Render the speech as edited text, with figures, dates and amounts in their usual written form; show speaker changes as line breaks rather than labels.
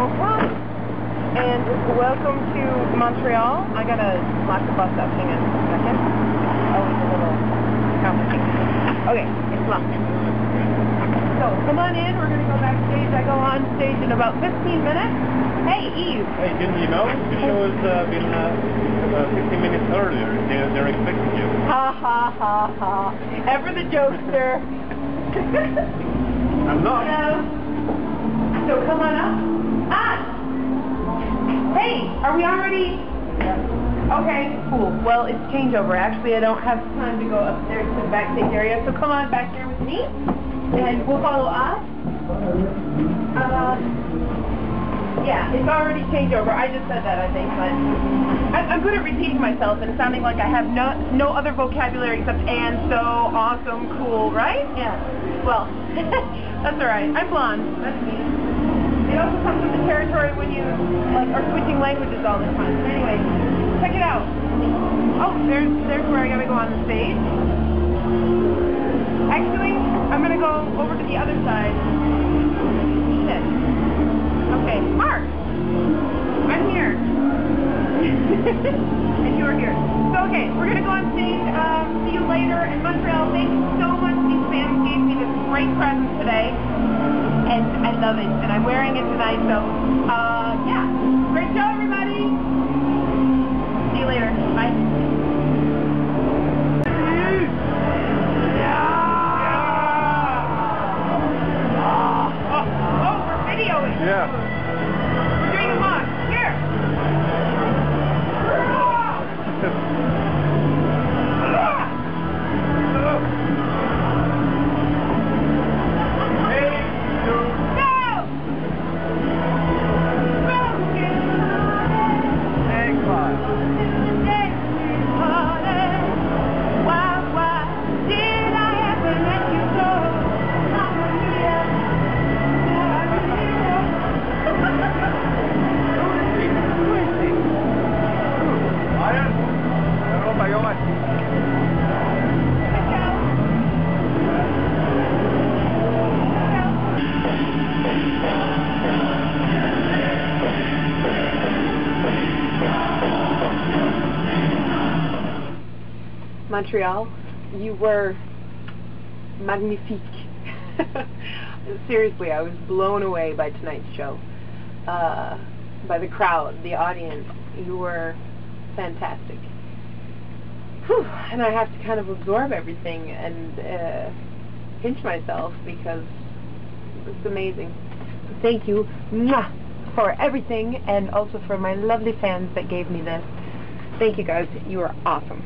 Bonsoir, and welcome to Montreal. I gotta lock the bus up, hang on a second. Always a little complicated. Okay, it's locked. So, come on in, we're gonna go backstage. I go on stage in about 15 minutes. Hey, Eve!
Hey, didn't you know? The show has been 15 minutes earlier. They're expecting you.
Ha ha ha ha. Ever the jokester.
I'm not.
Hello. So come on up. Hey, are we already? Yeah. Okay, cool. Well, it's changeover. Actually, I don't have time to go upstairs to the backstage area, so come on back here with me, and we'll follow us. Yeah, it's already changeover. I just said that, I think, but I'm good at repeating myself and sounding like I have no other vocabulary except and, so, awesome, cool, right? Yeah. Well, that's all right. I'm blonde. That's me. It also comes with the territory when you are switching languages all the time. But anyway, check it out. Oh, there's where I gotta go on the stage. Actually, I'm gonna go over to the other side. Shit. Okay, Mark. I'm here. And you're here. So okay, we're gonna go on stage. See you later in Montreal. Thank you so much. These fans gave me this great present today. And I love it, and I'm wearing it tonight, so, yeah. Great show, everybody! See you later. Bye. Oh, we're videoing.
Yeah.
We're doing a mock. Here. Montreal, you were magnifique. Seriously, I was blown away by tonight's show. By the crowd, the audience. You were fantastic. Whew. And I have to kind of absorb everything and pinch myself because it's amazing. So thank you for everything, and also for my lovely fans that gave me this. Thank you guys. You are awesome.